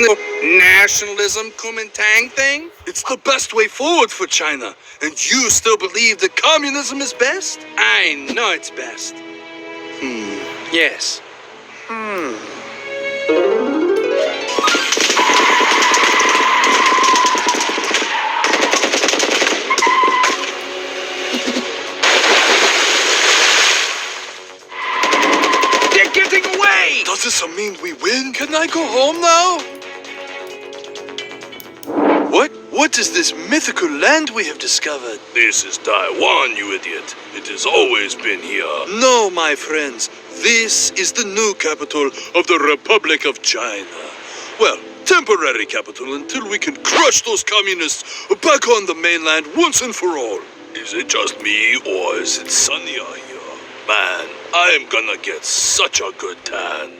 nationalism Kuomintang thing? It's the best way forward for China, and you still believe that communism is best? I know it's best. Yes. They're getting away! Does this mean we win? Can I go home now? What is this mythical land we have discovered? This is Taiwan, you idiot. It has always been here. No, my friends. This is the new capital of the Republic of China. Well, temporary capital until we can crush those communists back on the mainland once and for all. Is it just me, or is it sunnier here? Man, I am gonna get such a good tan.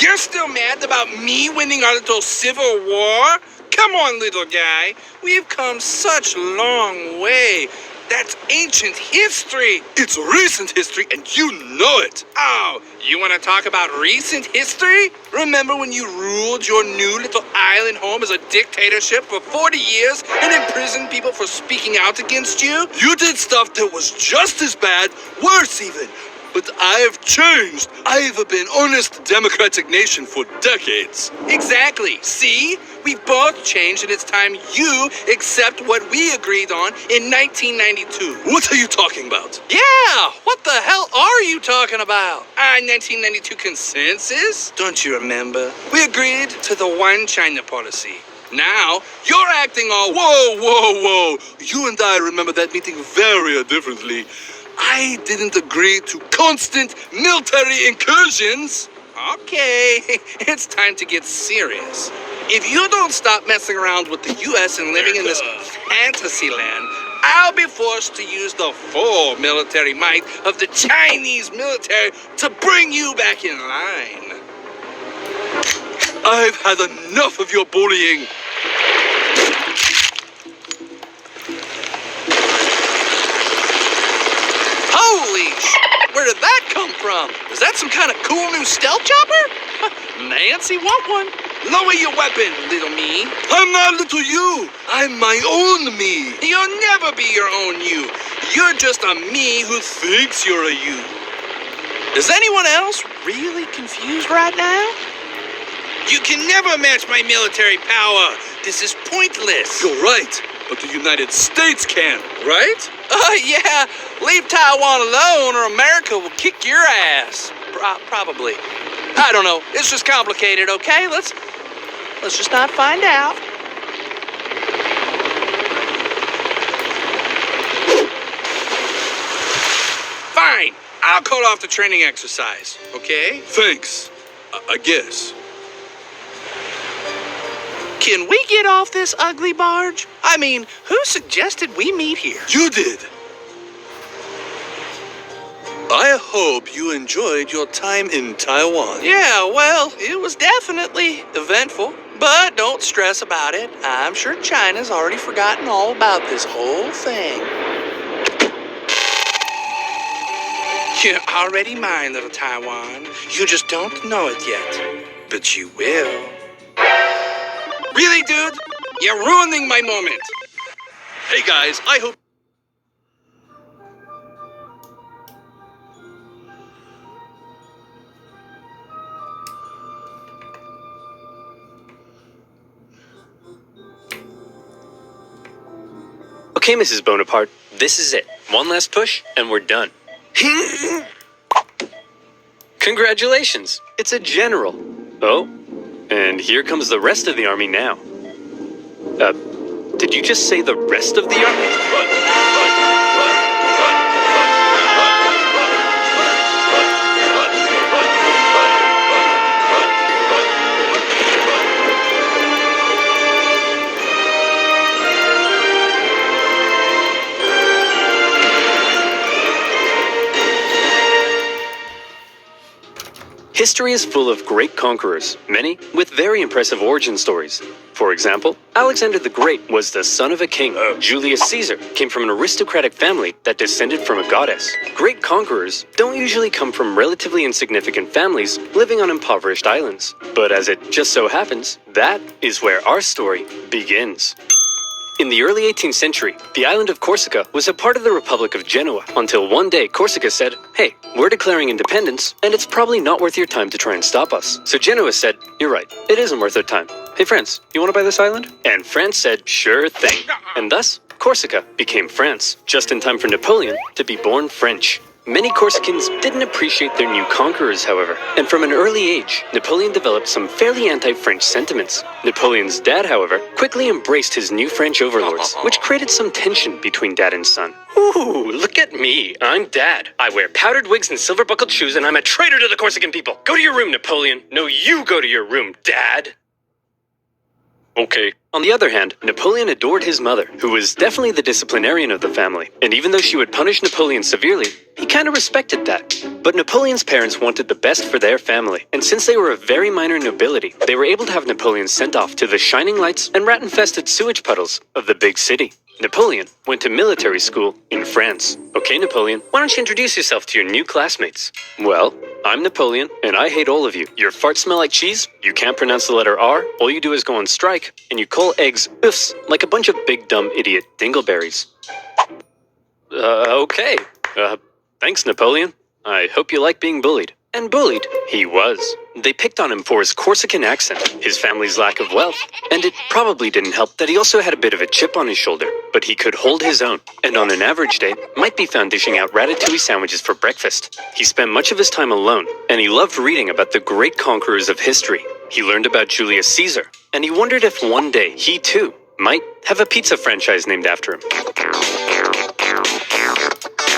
You're still mad about me winning our little civil war? Come on, little guy. We've come such a long way. That's ancient history. It's recent history, and you know it. Oh, you want to talk about recent history? Remember when you ruled your new little island home as a dictatorship for 40 years and imprisoned people for speaking out against you? You did stuff that was just as bad, worse even. But I've changed. I've been honest democratic nation for decades. Exactly. See? We've both changed, and it's time you accept what we agreed on in 1992. What are you talking about? Yeah! What the hell are you talking about? Our 1992 consensus? Don't you remember? We agreed to the One China policy. Now, you're acting all... Whoa. You and I remember that meeting very differently. I didn't agree to constant military incursions. Okay, it's time to get serious. If you don't stop messing around with the U.S. and living in this fantasy land, I'll be forced to use the full military might of the Chinese military to bring you back in line. I've had enough of your bullying. Where did that come from? Is that some kind of cool new stealth chopper? Nancy want one. Lower your weapon, little me. I'm not little you. I'm my own me. You'll never be your own you. You're just a me who thinks you're a you. Is anyone else really confused right now? You can never match my military power. This is pointless. You're right. But the United States can, right? Yeah. Leave Taiwan alone or America will kick your ass. Probably. I don't know. It's just complicated, okay? Let's just not find out. Fine. I'll call off the training exercise, okay? Thanks. I guess. Can we get off this ugly barge? I mean, who suggested we meet here? You did. I hope you enjoyed your time in Taiwan. Yeah, well, it was definitely eventful. But don't stress about it. I'm sure China's already forgotten all about this whole thing. You're already mine, little Taiwan. You just don't know it yet. But you will. Really, dude? You're ruining my moment. Hey guys, I hope... Okay, Mrs. Bonaparte, this is it. One last push, and we're done. Congratulations, it's a general. Oh, and here comes the rest of the army now. Did you just say the rest of the army? History is full of great conquerors, many with very impressive origin stories. For example, Alexander the Great was the son of a king. Julius Caesar came from an aristocratic family that descended from a goddess. Great conquerors don't usually come from relatively insignificant families living on impoverished islands. But as it just so happens, that is where our story begins. In the early 18th century, the island of Corsica was a part of the Republic of Genoa, until one day Corsica said, "Hey, we're declaring independence, and it's probably not worth your time to try and stop us." So Genoa said, "You're right, it isn't worth their time. Hey France, you want to buy this island?" And France said, "Sure thing." And thus, Corsica became France, just in time for Napoleon to be born French. Many Corsicans didn't appreciate their new conquerors, however, and from an early age, Napoleon developed some fairly anti-French sentiments. Napoleon's dad, however, quickly embraced his new French overlords, which created some tension between dad and son. Ooh, look at me. I'm dad. I wear powdered wigs and silver-buckled shoes, and I'm a traitor to the Corsican people. Go to your room, Napoleon. No, you go to your room, Dad. Okay. On the other hand, Napoleon adored his mother, who was definitely the disciplinarian of the family, and even though she would punish Napoleon severely, he kind of respected that. But Napoleon's parents wanted the best for their family, and since they were of very minor nobility, they were able to have Napoleon sent off to the shining lights and rat-infested sewage puddles of the big city. Napoleon went to military school in France. Okay, Napoleon, why don't you introduce yourself to your new classmates? Well, I'm Napoleon, and I hate all of you. Your farts smell like cheese, you can't pronounce the letter R, all you do is go on strike, and you call eggs oofs like a bunch of big dumb idiot dingleberries. Okay. Thanks, Napoleon. I hope you like being bullied. And bullied he was. They picked on him for his Corsican accent, his family's lack of wealth, and it probably didn't help that he also had a bit of a chip on his shoulder, but he could hold his own, and on an average day, might be found dishing out ratatouille sandwiches for breakfast. He spent much of his time alone, and he loved reading about the great conquerors of history. He learned about Julius Caesar, and he wondered if one day he too might have a pizza franchise named after him.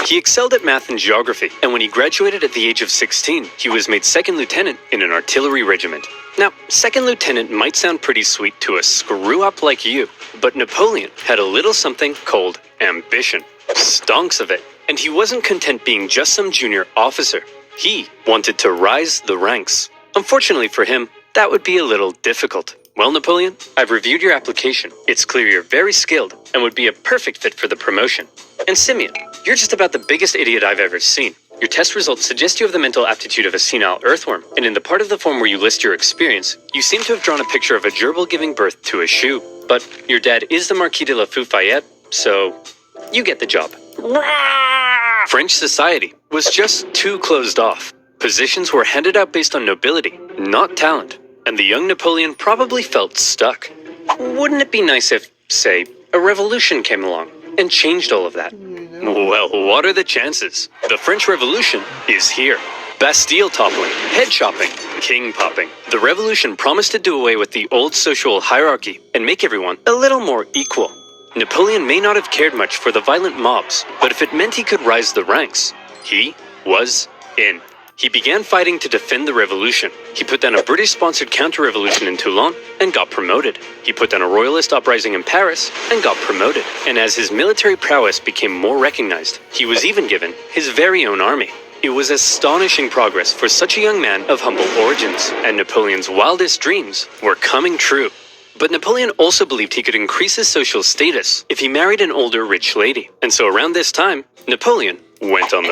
He excelled at math and geography, and when he graduated at the age of 16, he was made second lieutenant in an artillery regiment. Now, second lieutenant might sound pretty sweet to a screw-up like you, but Napoleon had a little something called ambition. Stonks of it. And he wasn't content being just some junior officer. He wanted to rise the ranks. Unfortunately for him, that would be a little difficult. Well, Napoleon, I've reviewed your application. It's clear you're very skilled and would be a perfect fit for the promotion. And Simeon, you're just about the biggest idiot I've ever seen. Your test results suggest you have the mental aptitude of a senile earthworm, and in the part of the form where you list your experience, you seem to have drawn a picture of a gerbil giving birth to a shoe. But your dad is the Marquis de la Fayette, so you get the job. French society was just too closed off. Positions were handed out based on nobility, not talent, and the young Napoleon probably felt stuck. Wouldn't it be nice if, say, a revolution came along and changed all of that? Well, what are the chances? The French Revolution is here. Bastille toppling, head chopping, king popping. The revolution promised to do away with the old social hierarchy and make everyone a little more equal. Napoleon may not have cared much for the violent mobs, but if it meant he could rise the ranks, he was in. He began fighting to defend the revolution. He put down a British-sponsored counter-revolution in Toulon and got promoted. He put down a royalist uprising in Paris and got promoted. And as his military prowess became more recognized, he was even given his very own army. It was astonishing progress for such a young man of humble origins, and Napoleon's wildest dreams were coming true. But Napoleon also believed he could increase his social status if he married an older rich lady. And so around this time, Napoleon went on the